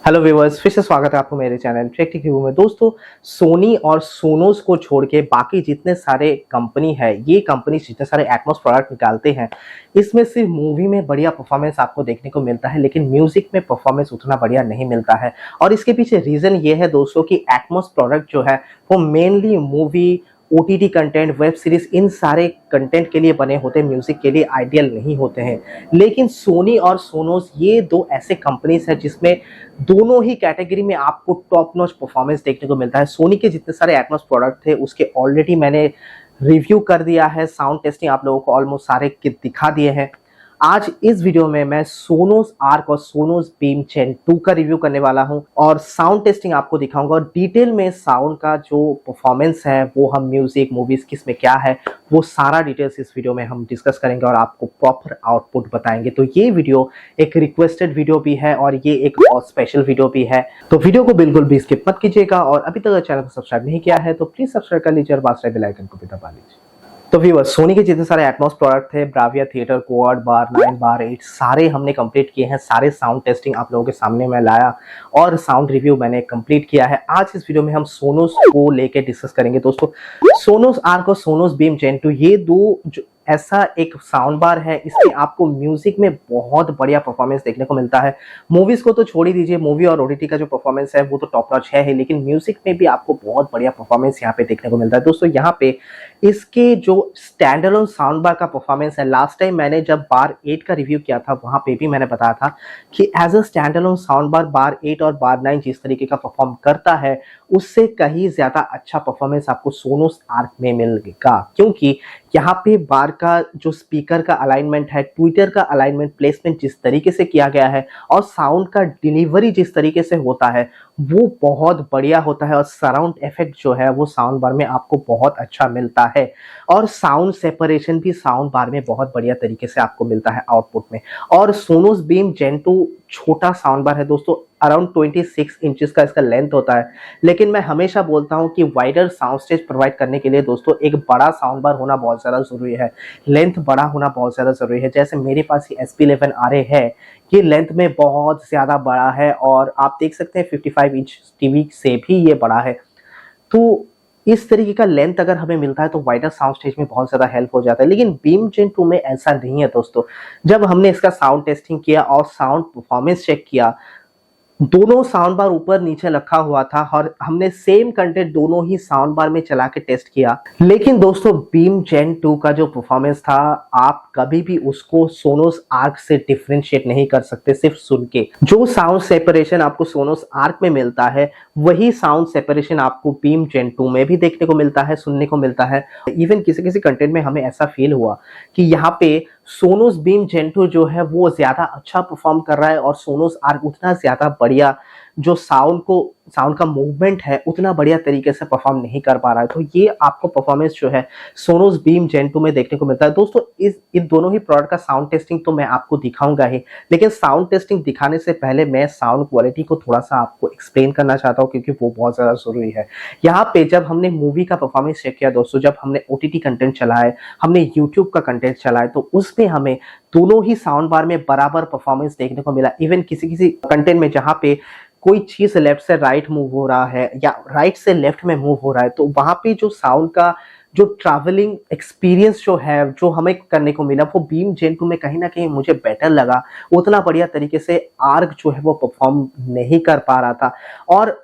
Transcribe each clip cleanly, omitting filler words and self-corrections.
Hello viewers, फिर से स्वागत है आपको मेरे चैनल टेक रिव्यू में। दोस्तों, सोनी और सोनोस को छोड़ के बाकी जितने सारे कंपनी है, ये कंपनी जितने सारे एटमॉस प्रोडक्ट निकालते हैं, इसमें सिर्फ मूवी में बढ़िया परफॉर्मेंस आपको देखने को मिलता है, लेकिन म्यूजिक में परफॉर्मेंस उतना बढ़िया नहीं मिलता है। और इसके पीछे रीजन ये है दोस्तों कि एटमॉस प्रोडक्ट जो है वो mainly movie, OTT content, web series, इन सारे कंटेंट के लिए बने होते हैं, म्यूजिक के लिए आइडियल नहीं होते हैं। लेकिन सोनी और सोनोस ये दो ऐसे कंपनीज हैं जिसमें दोनों ही कैटेगरी में आपको टॉप नॉच परफॉर्मेंस देखने को मिलता है। सोनी के जितने सारे एटमॉस प्रोडक्ट थे उसके ऑलरेडी मैंने रिव्यू कर दिया है, साउंड टेस्टिंग आप लोगों को ऑलमोस्ट सारे किट दिखा दिए हैं। आज इस वीडियो में मैं सोनोस आर्क और सोनोस बीम जेन 2 का रिव्यू करने वाला हूं और साउंड टेस्टिंग आपको दिखाऊंगा और डिटेल में साउंड का जो परफॉर्मेंस है वो हम म्यूजिक, मूवीज किस में क्या है, वो सारा डिटेल्स इस वीडियो में हम डिस्कस करेंगे और आपको प्रॉपर आउटपुट बताएंगे। तो ये वीडियो एक रिक्वेस्टेड वीडियो भी है और ये एक बहुत स्पेशल वीडियो भी है, तो वीडियो को बिल्कुल भी स्किप मत कीजिएगा। और अभी तक चैनल को सब्सक्राइब नहीं किया है तो प्लीज सब्सक्राइब कर लीजिए और पास बेल आइकन को भी दबा लीजिए। तो व्यूअर्स, सोनी के जितने सारे एटमॉस प्रोडक्ट थे, ब्राविया थिएटर, क्वाड, बार 9, बार 8, सारे हमने कंप्लीट किए हैं। सारे साउंड टेस्टिंग आप लोगों के सामने मैं लाया और साउंड रिव्यू मैंने कंप्लीट किया है। आज इस वीडियो में हम सोनोस को लेके डिस्कस करेंगे। दोस्तों, सोनोस आर्क और सोनोस बीम जेन 2 ये दो ऐसा एक साउंड बार है, इसमें आपको म्यूजिक में बहुत बढ़िया परफॉर्मेंस देखने को मिलता है। मूवीज को तो छोड़ ही दीजिए, मूवी और ओटीटी का जो परफॉर्मेंस है वो तो टॉप नॉच है ही, लेकिन म्यूजिक में भी आपको बहुत बढ़िया परफॉर्मेंस यहाँ पे देखने को मिलता है। दोस्तों, यहाँ पे इसके जो स्टैंड अलोन साउंड बार का परफॉर्मेंस है, लास्ट टाइम मैंने जब बार 8 का रिव्यू किया था वहां पे भी मैंने बताया था कि as a standalone sound bar 8 और बार 9 जिस तरीके का परफॉर्म करता है उससे कहीं ज्यादा अच्छा परफॉर्मेंस आपको सोनोस आर्क में मिलेगा, क्योंकि यहाँ पे बार का जो स्पीकर का अलाइनमेंट है, ट्विटर का अलाइनमेंट, प्लेसमेंट जिस तरीके से किया गया है और साउंड का डिलीवरी जिस तरीके से होता है वो बहुत बढ़िया होता है और सराउंड इफेक्ट जो है वो साउंड बार में आपको बहुत अच्छा मिलता है और साउंड सेपरेशन भी साउंड बार में बहुत बढ़िया तरीके से आपको मिलता है आउटपुट में। और सोनोस बीम जेन 2 छोटा साउंड बार है दोस्तों, अराउंड 26 इंचेस का इसका लेंथ होता है, लेकिन मैं हमेशा बोलता हूं कि वाइडर साउंड स्टेज प्रोवाइड करने के लिए दोस्तों एक बड़ा साउंड बार होना बहुत ज्यादा जरूरी है, लेंथ बड़ा होना बहुत ज्यादा जरूरी है। जैसे मेरे पास ये SP11 RA है, ये लेंथ में बहुत ज्यादा बड़ा है और आप देख सकते हैं 55 इंच टीवी से भी ये बड़ा है। तो इस तरीके का लेंथ अगर हमें मिलता है तो वाइडर साउंड स्टेज में बहुत ज्यादा हेल्प हो जाता है, लेकिन बीम जेन 2 में ऐसा नहीं है दोस्तों। जब हमने इसका साउंड टेस्टिंग किया और साउंड परफॉर्मेंस चेक किया, दोनों साउंड बार ऊपर नीचे रखा हुआ था और हमने सेम कंटेंट दोनों ही साउंड बार में चला के टेस्ट किया, लेकिन दोस्तों बीम जेन 2 का जो परफॉर्मेंस था आप कभी भी उसको सोनोस आर्क से डिफरेंशिएट नहीं कर सकते। सिर्फ सुन के जो साउंड सेपरेशन आपको सोनोस आर्क में मिलता है वही साउंड सेपरेशन आपको बीम जेन 2 में भी देखने को मिलता है, सुनने को मिलता है। इवन किसी किसी कंटेंट में हमें ऐसा फील हुआ कि यहाँ पे सोनोस बीम जेन 2 जो है वो ज्यादा अच्छा परफॉर्म कर रहा है और सोनोस आर्क उतना ज्यादा बढ़िया जो साउंड का मूवमेंट है उतना बढ़िया तरीके से परफॉर्म नहीं कर पा रहा है। तो ये आपको परफॉर्मेंस जो है सोनोस बीम जेन 2 में देखने को मिलता है। दोस्तों, इन दोनों ही प्रोडक्ट का साउंड टेस्टिंग तो मैं आपको दिखाऊंगा ही, लेकिन साउंड टेस्टिंग दिखाने से पहले मैं साउंड क्वालिटी को थोड़ा सा आपको एक्सप्लेन करना चाहता हूँ, क्योंकि वो बहुत ज्यादा जरूरी है। यहाँ पे जब हमने मूवी का परफॉर्मेंस चेक किया दोस्तों, जब हमने ओटीटी कंटेंट चलाए, हमने यूट्यूब का कंटेंट चलाए, तो उसमें हमें दोनों ही साउंड बार में बराबर परफॉर्मेंस देखने को मिला। इवन किसी किसी कंटेंट में जहाँ पे कोई चीज लेफ्ट से राइट मूव हो रहा है या राइट से लेफ्ट में मूव हो रहा है, तो वहां पे जो साउंड का जो ट्रैवलिंग एक्सपीरियंस जो है जो हमें करने को मिला वो बीम जेन 2 में कहीं ना कहीं मुझे बेटर लगा। उतना बढ़िया तरीके से आर्क जो है वो परफॉर्म नहीं कर पा रहा था। और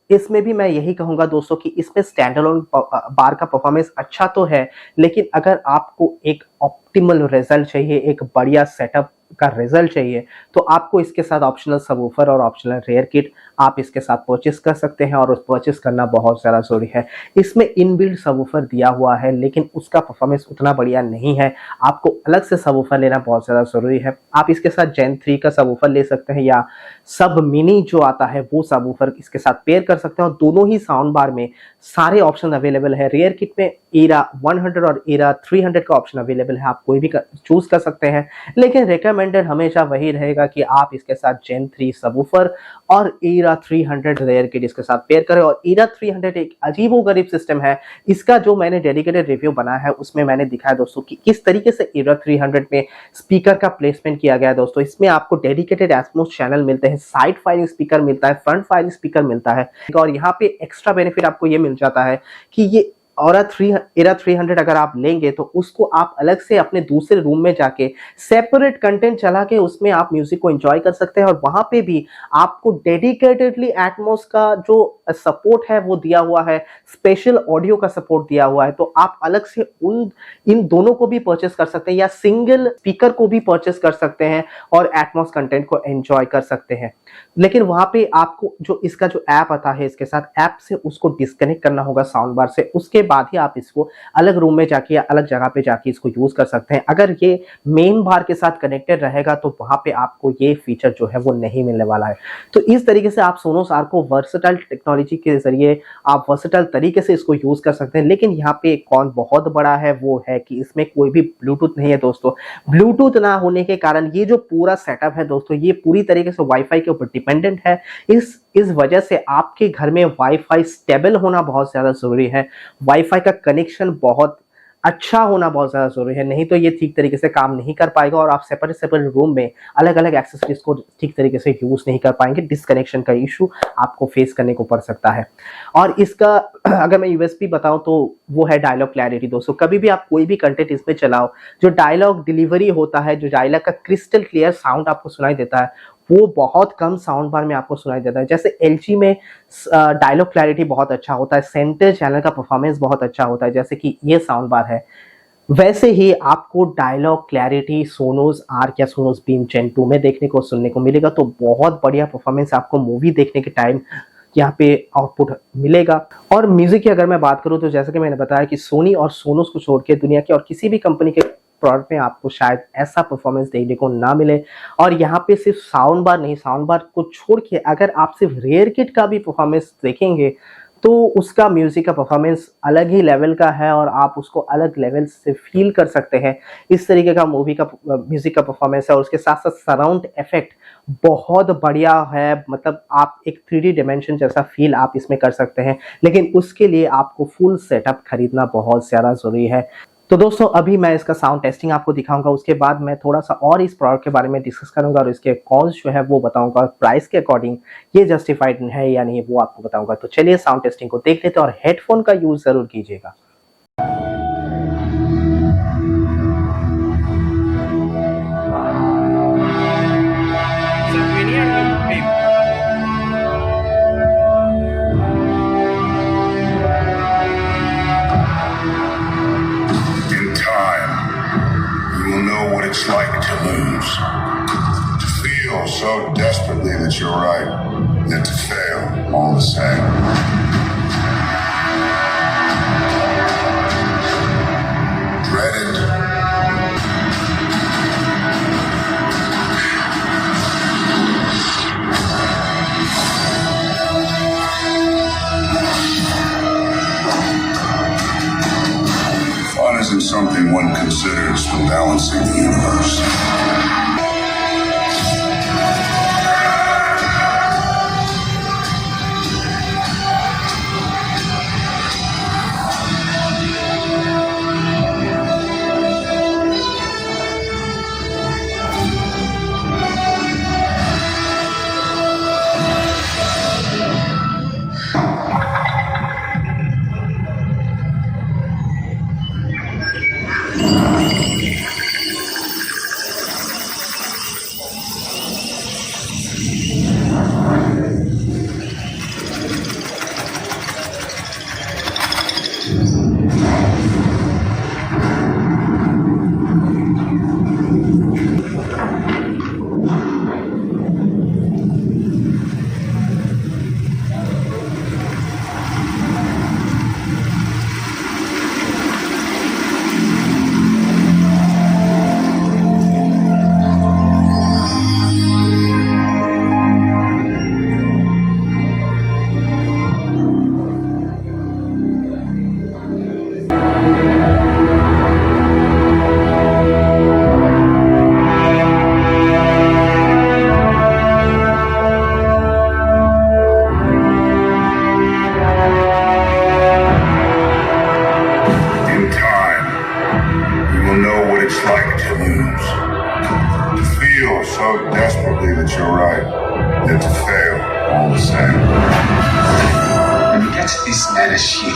इसमें भी मैं यही कहूंगा दोस्तों कि इसमें स्टैंड अलोन बार का परफॉर्मेंस अच्छा तो है, लेकिन अगर आपको एक ऑप्टिमल रिजल्ट चाहिए, एक बढ़िया सेटअप का रिजल्ट चाहिए, तो आपको इसके साथ ऑप्शनल सबवूफर और ऑप्शनल रेयर किट आप इसके साथ परचेस कर सकते हैं और उस परचेस करना बहुत ज़्यादा जरूरी है। इसमें इनबिल्ट सबवूफर दिया हुआ है, लेकिन उसका परफॉर्मेंस उतना बढ़िया नहीं है, आपको अलग से सबवूफर लेना बहुत ज़्यादा जरूरी है। आप इसके साथ जेन 3 का सबवूफर ले सकते हैं या सब मिनी जो आता है वो सबवूफर इसके साथ पेयर कर सकते हैं और दोनों ही साउंड बार में सारे ऑप्शन अवेलेबल है। रेयर किट में एरा 100 और एरा 300 का ऑप्शन अवेलेबल है, आप कोई भी चूज कर सकते हैं, लेकिन रिकमेंडेड हमेशा वही रहेगा कि आप इसके साथ जेन 3 सबवूफर और एरा 300 रेयर किट इसके साथ पेयर करें। और एरा 300 एक अजीबोगरीब सिस्टम है। इसका जो मैंने डेडिकेटेड रिव्यू बनाया है उसमें मैंने दिखाया दोस्तों कि किस तरीके से एरा 300 में स्पीकर का प्लेसमेंट किया गया है। दोस्तों इसमें आपको डेडिकेटेड एटमॉस चैनल मिलते हैं, साइड फायरिंग स्पीकर मिलता है, फ्रंट फायरिंग स्पीकर मिलता है। और यहाँ पे एक्स्ट्रा बेनिफिट आपको ये मिल जाता है कि ये एरा 300 अगर आप लेंगे तो उसको आप अलग से अपने दूसरे रूम में जाके सेपरेट कंटेंट चला के उसमें आप म्यूजिक को एंजॉय कर सकते हैं। और वहां पे भी आपको डेडिकेटेडली एटमॉस का जो सपोर्ट है वो दिया हुआ है, स्पेशल ऑडियो का सपोर्ट दिया हुआ है। तो आप अलग से इन दोनों को भी परचेस कर सकते हैं या सिंगल स्पीकर को भी परचेस कर सकते हैं और एटमॉस कंटेंट को एंजॉय कर सकते हैं। लेकिन वहां पे आपको जो इसका जो ऐप आता है इसके साथ ऐप से उसको डिस्कनेक्ट करना होगा साउंड बार से, उसके बाद ही आप इसको अलग रूम में जाके या अलग जगह पे जाके इसको यूज कर सकते हैं। अगर ये मेन बार के साथ कनेक्टेड रहेगा तो वहां पे आपको ये फीचर जो है वो नहीं मिलने वाला है। तो इस तरीके से आप सोनोस आर को वर्सेटाइल टेक्नोलॉजी के जरिए आप वर्सेटाइल तरीके से इसको यूज कर सकते हैं। लेकिन यहाँ पे कौन बहुत बड़ा है वो है कि इसमें कोई भी ब्लूटूथ नहीं है दोस्तों। ब्लूटूथ ना होने के कारण ये जो पूरा सेटअप है दोस्तों ये पूरी तरीके से वाईफाई के ऊपर डिपेंडेंट है। इस वजह से आपके घर में वाईफाई स्टेबल होना बहुत ज्यादा जरूरी है, वाईफाई का कनेक्शन बहुत अच्छा होना बहुत ज्यादा जरूरी है, नहीं तो ये ठीक तरीके से काम नहीं कर पाएगा और आप सेपरेट रूम में अलग अलग एक्सेसरीज को ठीक तरीके से यूज नहीं कर पाएंगे। डिस्कनेक्शन का इशू आपको फेस करने को पड़ सकता है। और इसका अगर मैं यूएसपी बताऊं तो वो है डायलॉग क्लैरिटी। दोस्तों कभी भी आप कोई भी कंटेंट इसमें चलाओ, जो डायलॉग डिलीवरी होता है, जो डायलॉग का क्रिस्टल क्लियर साउंड आपको सुनाई देता है वो बहुत कम साउंड बार में आपको सुनाई देता है। जैसे एलजी में डायलॉग क्लैरिटी बहुत अच्छा होता है, सेंटर चैनल का परफॉर्मेंस बहुत अच्छा होता है जैसे कि ये साउंड बार है, वैसे ही आपको डायलॉग क्लैरिटी सोनोस आर या सोनोस बीम जेन 2 में देखने को सुनने को मिलेगा। तो बहुत बढ़िया परफॉर्मेंस आपको मूवी देखने के टाइम यहाँ पे आउटपुट मिलेगा। और म्यूजिक की अगर मैं बात करूँ तो जैसे कि मैंने बताया कि सोनी और सोनोस को छोड़ के दुनिया के और किसी भी कंपनी के प्रोडक्ट में आपको शायद ऐसा परफॉर्मेंस देखने को ना मिले। और यहाँ पे सिर्फ साउंड बार नहीं, साउंड बार को छोड़ के अगर आप सिर्फ रेयर किट का भी परफॉर्मेंस देखेंगे तो उसका म्यूजिक का परफॉर्मेंस अलग ही लेवल का है और आप उसको अलग लेवल से फील कर सकते हैं। इस तरीके का मूवी का म्यूजिक का परफॉर्मेंस है और उसके साथ साथ सराउंड इफेक्ट बहुत बढ़िया है। मतलब आप एक 3D डिमेंशन जैसा फील आप इसमें कर सकते हैं, लेकिन उसके लिए आपको फुल सेटअप खरीदना बहुत ज्यादा जरूरी है। तो दोस्तों अभी मैं इसका साउंड टेस्टिंग आपको दिखाऊंगा, उसके बाद मैं थोड़ा सा और इस प्रोडक्ट के बारे में डिस्कस करूंगा और इसके कॉस्ट जो है वो बताऊंगा, प्राइस के अकॉर्डिंग ये जस्टिफाइड है या नहीं वो आपको बताऊंगा। तो चलिए साउंड टेस्टिंग को देख लेते हैं और हेडफोन का यूज जरूर कीजिएगा। It's like to lose, to feel so desperately that you're right, and to fail all the same. Dreaded. Fun isn't something one considers when balancing the universe. this shit.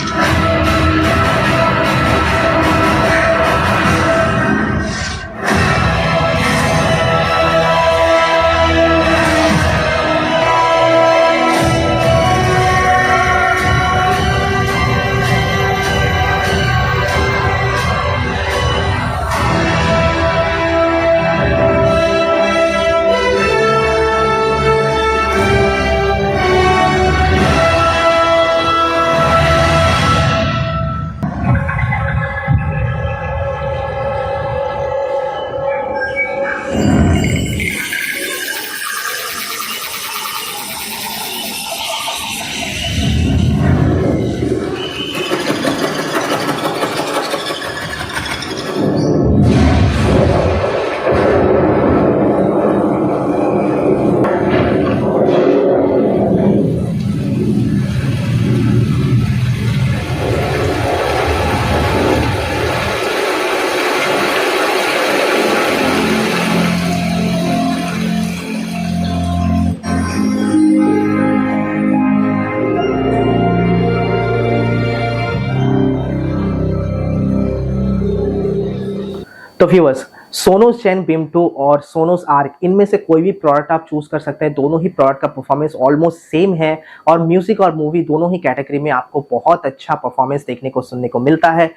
तो viewers, Sonos जेन beam 2 और Sonos arc, इनमें से कोई भी product आप choose कर सकते हैं। दोनों ही प्रोडक्ट का परफॉर्मेंस ऑलमोस्ट सेम है और म्यूजिक और मूवी दोनों ही कैटेगरी में आपको बहुत अच्छा परफॉर्मेंस देखने को सुनने को मिलता है।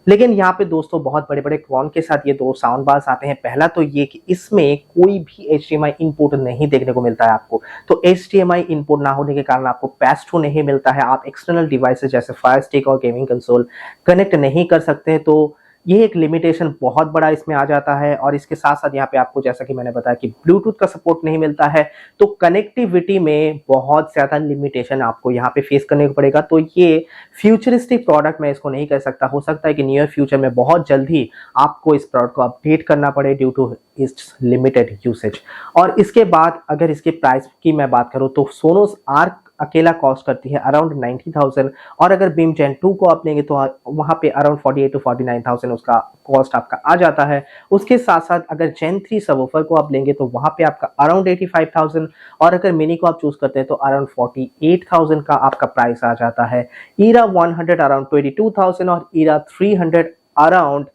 लेकिन यहाँ पे दोस्तों बहुत बड़े बड़े कॉन के साथ ये दो साउंड बार्स आते हैं। पहला तो ये कि इसमें कोई भी HDMI इनपुट नहीं देखने को मिलता है आपको। तो HDMI इनपुट ना होने के कारण आपको PS2 नहीं मिलता है। आप एक्सटर्नल डिवाइसेस जैसे फायर स्टिक और गेमिंग कंसोल कनेक्ट नहीं कर सकते। तो ये एक लिमिटेशन बहुत बड़ा इसमें आ जाता है। और इसके साथ साथ यहाँ पे आपको, जैसा कि मैंने बताया, कि ब्लूटूथ का सपोर्ट नहीं मिलता है। तो कनेक्टिविटी में बहुत ज़्यादा लिमिटेशन आपको यहाँ पे फेस करने को पड़ेगा। तो ये फ्यूचरिस्टिक प्रोडक्ट मैं इसको नहीं कह सकता। हो सकता है कि नियर फ्यूचर में बहुत जल्दी आपको इस प्रोडक्ट को अपडेट करना पड़े due to its limited usage. और इसके बाद अगर इसके प्राइस की मैं बात करूँ तो सोनोस आर्क अकेला कॉस्ट करती है अराउंड 90,000 और अगर बीम जेन 2 को आप लेंगे तो वहाँ पे अराउंड 48 to 49,000 उसका कॉस्ट आपका आ जाता है। उसके साथ साथ अगर जेन 3 सबवूफर को आप लेंगे तो वहाँ पे आपका अराउंड 85,000 और अगर मिनी को आप चूज करते हैं तो अराउंड 48,000 का आपका प्राइस आ जाता है। ईरा 100 अराउंड 22,000 और ईरा 300 अराउंड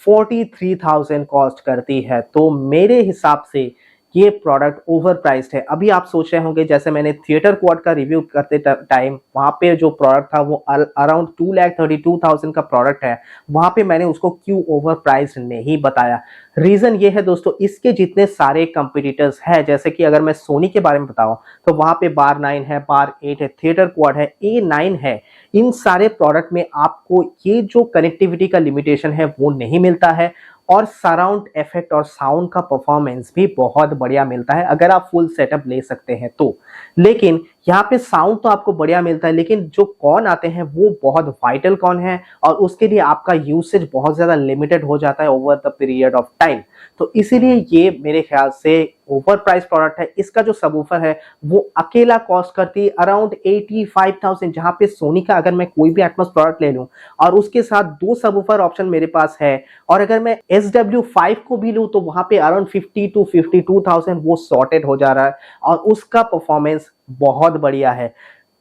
43,000 कॉस्ट करती है। तो मेरे हिसाब से ये प्रोडक्ट ओवर प्राइस्ड है। अभी आप सोच रहे होंगे, जैसे मैंने थिएटर क्वाड का रिव्यू करते टाइम वहां पे जो प्रोडक्ट था वो अराउंड 2,32,000 का प्रोडक्ट है, वहां पे मैंने उसको क्यों ओवर प्राइस्ड नहीं बताया। रीजन ये है दोस्तों, इसके जितने सारे कंपटीटर्स हैं, जैसे कि अगर मैं सोनी के बारे में बताऊं तो वहां पे बार 9 है, बार 8 है, थिएटर क्वाड है, A9 है। इन सारे प्रोडक्ट में आपको ये जो कनेक्टिविटी का लिमिटेशन है वो नहीं मिलता है और सराउंड इफेक्ट और साउंड का परफॉर्मेंस भी बहुत बढ़िया मिलता है अगर आप फुल सेटअप ले सकते हैं तो। लेकिन यहाँ पे साउंड तो आपको बढ़िया मिलता है, लेकिन जो कॉन आते हैं वो बहुत वाइटल कॉन है और उसके लिए आपका यूसेज बहुत ज्यादा लिमिटेड हो जाता है over the period of time. तो इसीलिए ये मेरे ख्याल से ओवर प्राइस प्रोडक्ट है। इसका जो सबवूफर है वो अकेला कॉस्ट करती है अराउंड 85,000, जहां पे सोनी का अगर मैं कोई भी एटमॉस प्रोडक्ट ले लूं और उसके साथ दो सबवूफर ऑप्शन मेरे पास है और अगर मैं SW5 को भी लूं तो वहां पे अराउंड 50 to 52,000 वो सॉर्टेड हो जा रहा है और उसका परफॉर्मेंस बहुत बढ़िया है।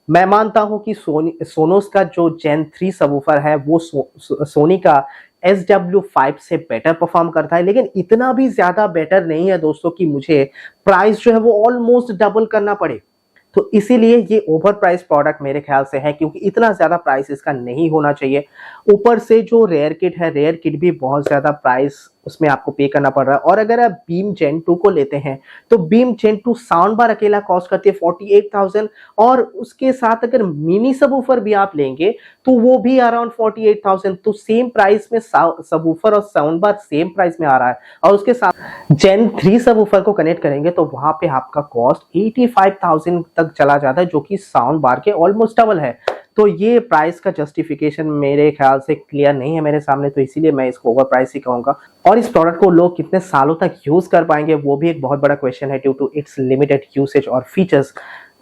मैं मानता हूं कि सोनोस का जो जेन 3 सबवूफर है वो सोनी का SW5 से बेटर परफॉर्म करता है, लेकिन इतना भी ज्यादा बेटर नहीं है दोस्तों कि मुझे प्राइस जो है वो ऑलमोस्ट डबल करना पड़े। तो इसीलिए ये ओवर प्राइस प्रोडक्ट मेरे ख्याल से है, क्योंकि इतना ज्यादा प्राइस इसका नहीं होना चाहिए। ऊपर से जो रेयर किट है, रेयर किट भी बहुत ज्यादा प्राइस उसमें आपको पे करना पड़ रहा है। और अगर आप बीम जेन 2 को लेते हैं तो बीम जेन 2 साउंड बार अकेला कॉस्ट करती है 48,000 और उसके साथ अगर मिनी सबवूफर भी आप लेंगे तो वो भी अराउंड 48,000। तो सेम प्राइस में सबवूफर और साउंड बार सेम प्राइस में आ रहा है और उसके साथ जेन 3 सबवूफर को कनेक्ट करेंगे तो वहां पे आपका कॉस्ट 85,000 तक चला जाता है, जो कि साउंड बार के ऑलमोस्ट डबल है। तो ये प्राइस का जस्टिफिकेशन मेरे ख्याल से क्लियर नहीं है मेरे सामने, तो इसीलिए मैं इसको ओवर प्राइस ही कहूंगा। और इस प्रोडक्ट को लोग कितने सालों तक यूज कर पाएंगे वो भी एक बहुत बड़ा क्वेश्चन है due to its limited usage और फीचर्स।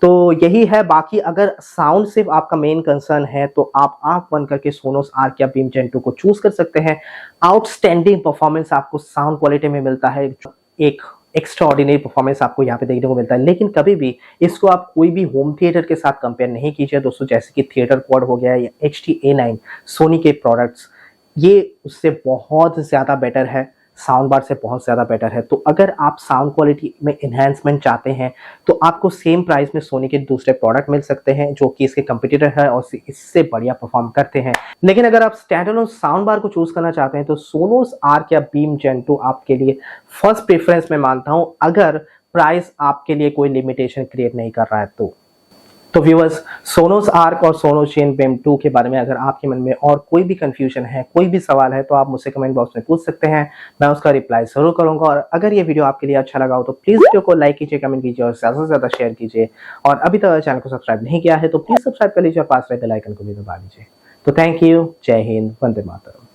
तो यही है। बाकी अगर साउंड सिर्फ आपका मेन कंसर्न है तो आप आंख बंद करके सोनोस आर्क या बीम जेन 2 को चूज कर सकते हैं। आउटस्टैंडिंग परफॉर्मेंस आपको साउंड क्वालिटी में मिलता है। एक एक्स्ट्रा ऑर्डिनरी परफॉर्मेंस आपको यहाँ पे देखने को मिलता है। लेकिन कभी भी इसको आप कोई भी होम थिएटर के साथ कंपेयर नहीं कीजिए दोस्तों, जैसे कि थिएटर क्वाड हो गया या HT-A9 सोनी के प्रोडक्ट्स, ये उससे बहुत ज़्यादा बेटर है, साउंड बार से बहुत ज़्यादा बेटर है। तो अगर आप साउंड क्वालिटी में इन्हांसमेंट चाहते हैं तो आपको सेम प्राइस में सोनी के दूसरे प्रोडक्ट मिल सकते हैं जो कि इसके कंपटीटर है और इससे बढ़िया परफॉर्म करते हैं। लेकिन अगर आप स्टैंडअलोन साउंड बार को चूज करना चाहते हैं तो सोनोस आर्क या बीम जेन 2 आपके लिए फर्स्ट प्रेफरेंस में मानता हूं, अगर प्राइस आपके लिए कोई लिमिटेशन क्रिएट नहीं कर रहा है तो व्यूअर्स, सोनोस आर्क और सोनोस जेन बीम 2 के बारे में अगर आपके मन में और कोई भी कंफ्यूजन है, कोई भी सवाल है, तो आप मुझसे कमेंट बॉक्स में पूछ सकते हैं, मैं उसका रिप्लाई जरूर करूंगा। और अगर ये वीडियो आपके लिए अच्छा लगा हो तो प्लीज वीडियो को लाइक कीजिए, कमेंट कीजिए और ज्यादा से ज्यादा शेयर कीजिए। और अभी तक चैनल को सब्सक्राइब नहीं किया है तो प्लीज सब्सक्राइब कर लीजिए और पास रहे बेल आइकन को भी दबा लीजिए। तो थैंक यू, जय हिंद, वंदे मातरम।